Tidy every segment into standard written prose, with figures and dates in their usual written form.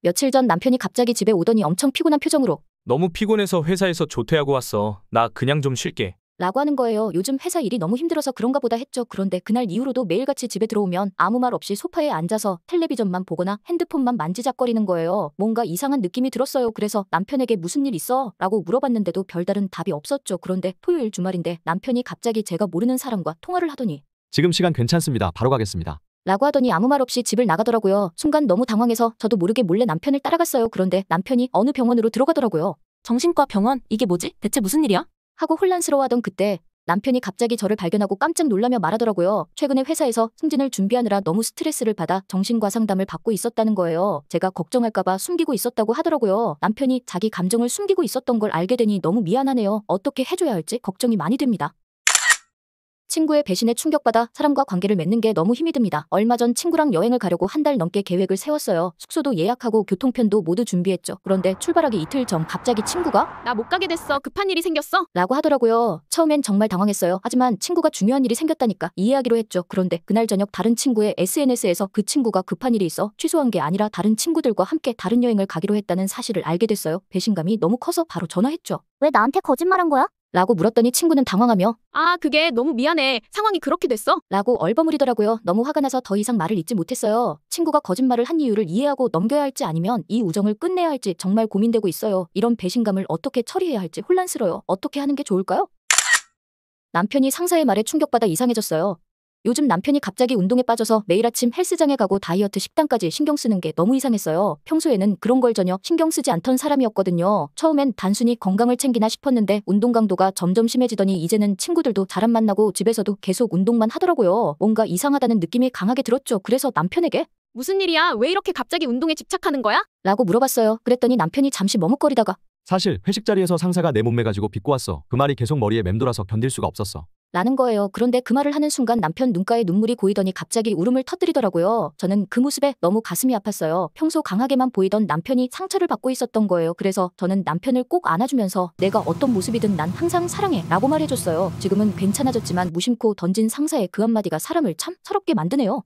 며칠 전 남편이 갑자기 집에 오더니 엄청 피곤한 표정으로 너무 피곤해서 회사에서 조퇴하고 왔어. 나 그냥 좀 쉴게. 라고 하는 거예요. 요즘 회사 일이 너무 힘들어서 그런가 보다 했죠. 그런데 그날 이후로도 매일같이 집에 들어오면 아무 말 없이 소파에 앉아서 텔레비전만 보거나 핸드폰만 만지작거리는 거예요. 뭔가 이상한 느낌이 들었어요. 그래서 남편에게 무슨 일 있어? 라고 물어봤는데도 별다른 답이 없었죠. 그런데 토요일 주말인데 남편이 갑자기 제가 모르는 사람과 통화를 하더니 지금 시간 괜찮습니다. 바로 가겠습니다. 라고 하더니 아무 말 없이 집을 나가더라고요. 순간 너무 당황해서 저도 모르게 몰래 남편을 따라갔어요. 그런데 남편이 어느 병원으로 들어가더라고요. 정신과 병원? 이게 뭐지? 대체 무슨 일이야? 하고 혼란스러워하던 그때 남편이 갑자기 저를 발견하고 깜짝 놀라며 말하더라고요. 최근에 회사에서 승진을 준비하느라 너무 스트레스를 받아 정신과 상담을 받고 있었다는 거예요. 제가 걱정할까봐 숨기고 있었다고 하더라고요. 남편이 자기 감정을 숨기고 있었던 걸 알게 되니 너무 미안하네요. 어떻게 해줘야 할지 걱정이 많이 됩니다. 친구의 배신에 충격받아 사람과 관계를 맺는 게 너무 힘이 듭니다. 얼마 전 친구랑 여행을 가려고 한 달 넘게 계획을 세웠어요. 숙소도 예약하고 교통편도 모두 준비했죠. 그런데 출발하기 이틀 전 갑자기 친구가 나 못 가게 됐어. 급한 일이 생겼어. 라고 하더라고요. 처음엔 정말 당황했어요. 하지만 친구가 중요한 일이 생겼다니까 이해하기로 했죠. 그런데 그날 저녁 다른 친구의 SNS에서 그 친구가 급한 일이 있어 취소한 게 아니라 다른 친구들과 함께 다른 여행을 가기로 했다는 사실을 알게 됐어요. 배신감이 너무 커서 바로 전화했죠. 왜 나한테 거짓말한 거야? 라고 물었더니 친구는 당황하며 아, 그게 너무 미안해. 상황이 그렇게 됐어. 라고 얼버무리더라고요. 너무 화가 나서 더 이상 말을 잇지 못했어요. 친구가 거짓말을 한 이유를 이해하고 넘겨야 할지 아니면 이 우정을 끝내야 할지 정말 고민되고 있어요. 이런 배신감을 어떻게 처리해야 할지 혼란스러워요. 어떻게 하는 게 좋을까요? 남편이 상사의 말에 충격받아 이상해졌어요. 요즘 남편이 갑자기 운동에 빠져서 매일 아침 헬스장에 가고 다이어트 식단까지 신경 쓰는 게 너무 이상했어요. 평소에는 그런 걸 전혀 신경 쓰지 않던 사람이었거든요. 처음엔 단순히 건강을 챙기나 싶었는데 운동 강도가 점점 심해지더니 이제는 친구들도 잘 안 만나고 집에서도 계속 운동만 하더라고요. 뭔가 이상하다는 느낌이 강하게 들었죠. 그래서 남편에게 무슨 일이야? 왜 이렇게 갑자기 운동에 집착하는 거야? 라고 물어봤어요. 그랬더니 남편이 잠시 머뭇거리다가 사실 회식 자리에서 상사가 내 몸매 가지고 비꼬 왔어. 그 말이 계속 머리에 맴돌아서 견딜 수가 없었어. 라는 거예요. 그런데 그 말을 하는 순간 남편 눈가에 눈물이 고이더니 갑자기 울음을 터뜨리더라고요. 저는 그 모습에 너무 가슴이 아팠어요. 평소 강하게만 보이던 남편이 상처를 받고 있었던 거예요. 그래서 저는 남편을 꼭 안아주면서 내가 어떤 모습이든 난 항상 사랑해 라고 말해줬어요. 지금은 괜찮아졌지만 무심코 던진 상사의 그 한마디가 사람을 참 서럽게 만드네요.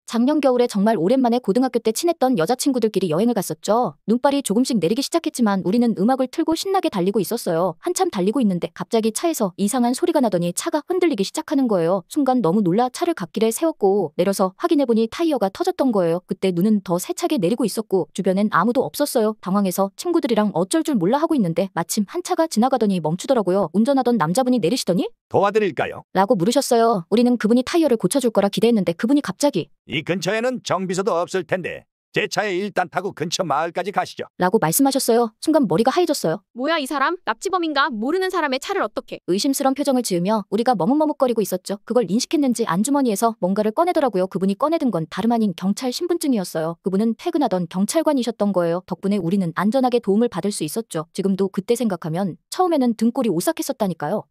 작년 겨울에 정말 오랜만에 고등학교 때 친했던 여자친구들끼리 여행을 갔었죠. 눈발이 조금씩 내리기 시작했지만 우리는 음악을 틀고 신나게 달리고 있었어요. 한참 달리고 있는데 갑자기 차에서 이상한 소리가 나더니 차가 흔들리기 시작하는 거예요. 순간 너무 놀라 차를 갓길에 세웠고 내려서 확인해보니 타이어가 터졌던 거예요. 그때 눈은 더 세차게 내리고 있었고 주변엔 아무도 없었어요. 당황해서 친구들이랑 어쩔 줄 몰라 하고 있는데 마침 한 차가 지나가더니 멈추더라고요. 운전하던 남자분이 내리시더니 도와드릴까요? 라고 물으셨어요. 우리는 그분이 타이어를 고쳐줄 거라 기대했는데 그분이 갑자기 이 근처에는 정비소도 없을 텐데 제 차에 일단 타고 근처 마을까지 가시죠. 라고 말씀하셨어요. 순간 머리가 하얘졌어요. 뭐야 이 사람? 납치범인가? 모르는 사람의 차를 어떻게? 의심스런 표정을 지으며 우리가 머뭇머뭇거리고 있었죠. 그걸 인식했는지 안주머니에서 뭔가를 꺼내더라고요. 그분이 꺼내든 건 다름 아닌 경찰 신분증이었어요. 그분은 퇴근하던 경찰관이셨던 거예요. 덕분에 우리는 안전하게 도움을 받을 수 있었죠. 지금도 그때 생각하면 처음에는 등골이 오싹했었다니까요.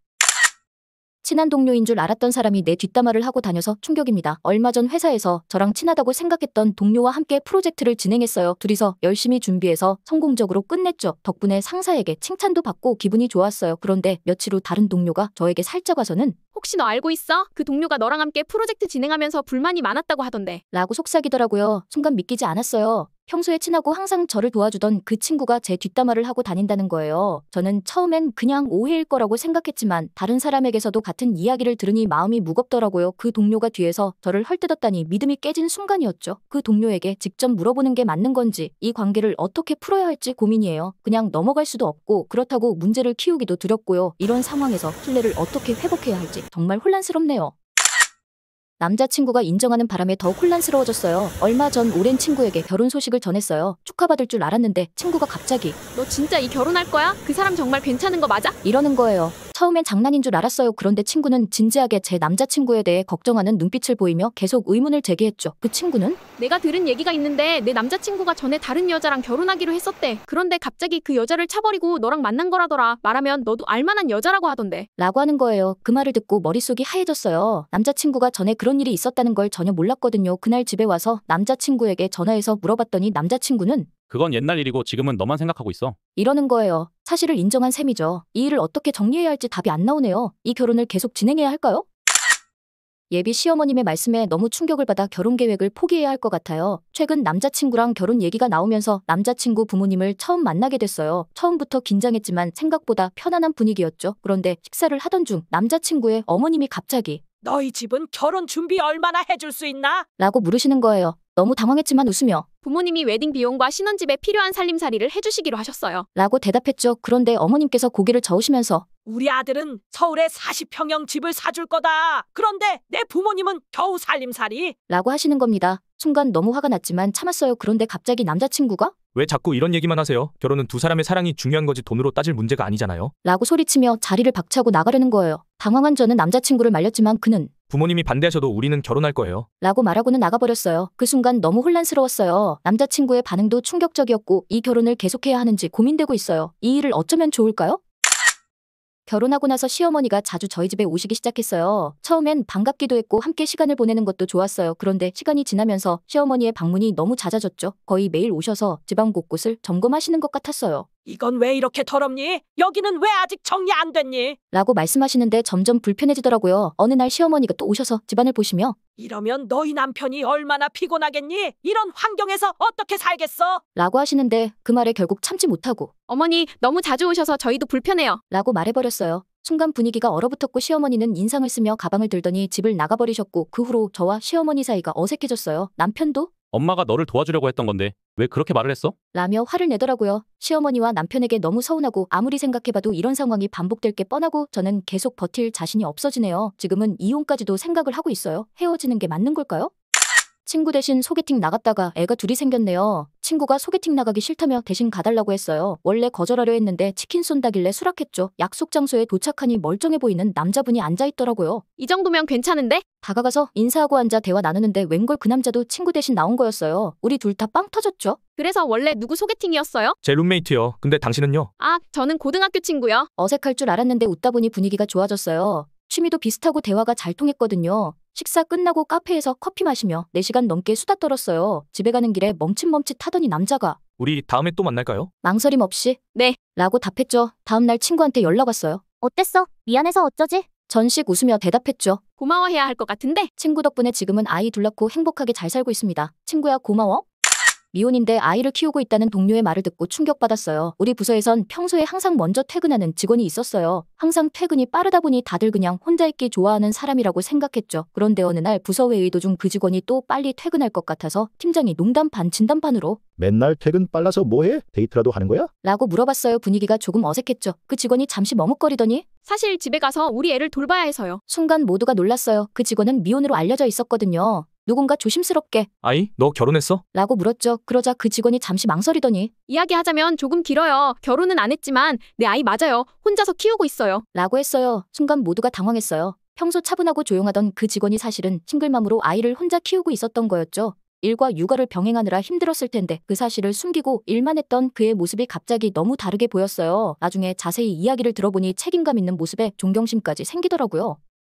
친한 동료인 줄 알았던 사람이 내 뒷담화를 하고 다녀서 충격입니다. 얼마 전 회사에서 저랑 친하다고 생각했던 동료와 함께 프로젝트를 진행했어요. 둘이서 열심히 준비해서 성공적으로 끝냈죠. 덕분에 상사에게 칭찬도 받고 기분이 좋았어요. 그런데 며칠 후 다른 동료가 저에게 살짝 와서는 혹시 너 알고 있어? 그 동료가 너랑 함께 프로젝트 진행하면서 불만이 많았다고 하던데. 라고 속삭이더라고요. 순간 믿기지 않았어요. 평소에 친하고 항상 저를 도와주던 그 친구가 제 뒷담화를 하고 다닌다는 거예요. 저는 처음엔 그냥 오해일 거라고 생각했지만 다른 사람에게서도 같은 이야기를 들으니 마음이 무겁더라고요. 그 동료가 뒤에서 저를 헐뜯었다니 믿음이 깨진 순간이었죠. 그 동료에게 직접 물어보는 게 맞는 건지 이 관계를 어떻게 풀어야 할지 고민이에요. 그냥 넘어갈 수도 없고 그렇다고 문제를 키우기도 두렵고요. 이런 상황에서 신뢰를 어떻게 회복해야 할지 정말 혼란스럽네요. 남자친구가 인정하는 바람에 더 혼란스러워졌어요. 얼마 전 오랜 친구에게 결혼 소식을 전했어요. 축하받을 줄 알았는데 친구가 갑자기 너 진짜 이 결혼할 거야? 그 사람 정말 괜찮은 거 맞아? 이러는 거예요. 처음엔 장난인 줄 알았어요. 그런데 친구는 진지하게 제 남자친구에 대해 걱정하는 눈빛을 보이며 계속 의문을 제기했죠. 그 친구는 내가 들은 얘기가 있는데 내 남자친구가 전에 다른 여자랑 결혼하기로 했었대. 그런데 갑자기 그 여자를 차버리고 너랑 만난 거라더라. 말하면 너도 알만한 여자라고 하던데. 라고 하는 거예요. 그 말을 듣고 머릿속이 하얘졌어요. 남자친구가 전에 그런 일이 있었다는 걸 전혀 몰랐거든요. 그날 집에 와서 남자친구에게 전화해서 물어봤더니 남자친구는 그건 옛날 일이고 지금은 너만 생각하고 있어. 이러는 거예요. 사실을 인정한 셈이죠. 이 일을 어떻게 정리해야 할지 답이 안 나오네요. 이 결혼을 계속 진행해야 할까요? 예비 시어머님의 말씀에 너무 충격을 받아 결혼 계획을 포기해야 할 것 같아요. 최근 남자친구랑 결혼 얘기가 나오면서 남자친구 부모님을 처음 만나게 됐어요. 처음부터 긴장했지만 생각보다 편안한 분위기였죠. 그런데 식사를 하던 중 남자친구의 어머님이 갑자기 너희 집은 결혼 준비 얼마나 해줄 수 있나? 라고 물으시는 거예요. 너무 당황했지만 웃으며 부모님이 웨딩 비용과 신혼집에 필요한 살림살이를 해주시기로 하셨어요. 라고 대답했죠. 그런데 어머님께서 고개를 저으시면서 우리 아들은 서울에 40평형 집을 사줄 거다. 그런데 내 부모님은 겨우 살림살이. 라고 하시는 겁니다. 순간 너무 화가 났지만 참았어요. 그런데 갑자기 남자친구가 왜 자꾸 이런 얘기만 하세요? 결혼은 두 사람의 사랑이 중요한 거지 돈으로 따질 문제가 아니잖아요. 라고 소리치며 자리를 박차고 나가려는 거예요. 당황한 저는 남자친구를 말렸지만 그는 부모님이 반대하셔도 우리는 결혼할 거예요. 라고 말하고는 나가버렸어요. 그 순간 너무 혼란스러웠어요. 남자친구의 반응도 충격적이었고 이 결혼을 계속해야 하는지 고민되고 있어요. 이 일을 어쩌면 좋을까요? 결혼하고 나서 시어머니가 자주 저희 집에 오시기 시작했어요. 처음엔 반갑기도 했고 함께 시간을 보내는 것도 좋았어요. 그런데 시간이 지나면서 시어머니의 방문이 너무 잦아졌죠. 거의 매일 오셔서 집안 곳곳을 점검하시는 것 같았어요. 이건 왜 이렇게 더럽니? 여기는 왜 아직 정리 안 됐니? 라고 말씀하시는데 점점 불편해지더라고요. 어느 날 시어머니가 또 오셔서 집안을 보시며 이러면 너희 남편이 얼마나 피곤하겠니? 이런 환경에서 어떻게 살겠어? 라고 하시는데 그 말에 결국 참지 못하고 어머니, 너무 자주 오셔서 저희도 불편해요. 라고 말해버렸어요. 순간 분위기가 얼어붙었고 시어머니는 인상을 쓰며 가방을 들더니 집을 나가버리셨고 그 후로 저와 시어머니 사이가 어색해졌어요. 남편도 엄마가 너를 도와주려고 했던 건데 왜 그렇게 말을 했어? 라며 화를 내더라고요. 시어머니와 남편에게 너무 서운하고 아무리 생각해봐도 이런 상황이 반복될 게 뻔하고 저는 계속 버틸 자신이 없어지네요. 지금은 이혼까지도 생각을 하고 있어요. 헤어지는 게 맞는 걸까요? 친구 대신 소개팅 나갔다가 애가 둘이 생겼네요. 친구가 소개팅 나가기 싫다며 대신 가달라고 했어요. 원래 거절하려 했는데 치킨 쏜다길래 수락했죠. 약속 장소에 도착하니 멀쩡해 보이는 남자분이 앉아있더라고요. 이 정도면 괜찮은데? 다가가서 인사하고 앉아 대화 나누는데 웬걸 그 남자도 친구 대신 나온 거였어요. 우리 둘 다 빵 터졌죠. 그래서 원래 누구 소개팅이었어요? 제 룸메이트요. 근데 당신은요? 아, 저는 고등학교 친구요. 어색할 줄 알았는데 웃다 보니 분위기가 좋아졌어요. 취미도 비슷하고 대화가 잘 통했거든요. 식사 끝나고 카페에서 커피 마시며 4시간 넘게 수다 떨었어요. 집에 가는 길에 멈칫멈칫하더니 남자가 우리 다음에 또 만날까요? 망설임 없이 네. 라고 답했죠. 다음날 친구한테 연락 왔어요. 어땠어? 미안해서 어쩌지? 전식 웃으며 대답했죠. 고마워해야 할 것 같은데? 친구 덕분에 지금은 아이 둘 낳고 행복하게 잘 살고 있습니다. 친구야 고마워. 미혼인데 아이를 키우고 있다는 동료의 말을 듣고 충격받았어요. 우리 부서에선 평소에 항상 먼저 퇴근하는 직원이 있었어요. 항상 퇴근이 빠르다 보니 다들 그냥 혼자 있기 좋아하는 사람이라고 생각했죠. 그런데 어느 날 부서 회의 도중 그 직원이 또 빨리 퇴근할 것 같아서 팀장이 농담 반 진담 반으로 맨날 퇴근 빨라서 뭐해? 데이트라도 하는 거야? 라고 물어봤어요. 분위기가 조금 어색했죠. 그 직원이 잠시 머뭇거리더니 사실 집에 가서 우리 애를 돌봐야 해서요. 순간 모두가 놀랐어요. 그 직원은 미혼으로 알려져 있었거든요. 누군가 조심스럽게 아이, 너 결혼했어? 라고 물었죠. 그러자 그 직원이 잠시 망설이더니 이야기하자면 조금 길어요. 결혼은 안 했지만 내 아이 맞아요. 혼자서 키우고 있어요. 라고 했어요. 순간 모두가 당황했어요. 평소 차분하고 조용하던 그 직원이 사실은 싱글맘으로 아이를 혼자 키우고 있었던 거였죠. 일과 육아를 병행하느라 힘들었을 텐데 그 사실을 숨기고 일만 했던 그의 모습이 갑자기 너무 다르게 보였어요. 나중에 자세히 이야기를 들어보니 책임감 있는 모습에 존경심까지 생기더라고요.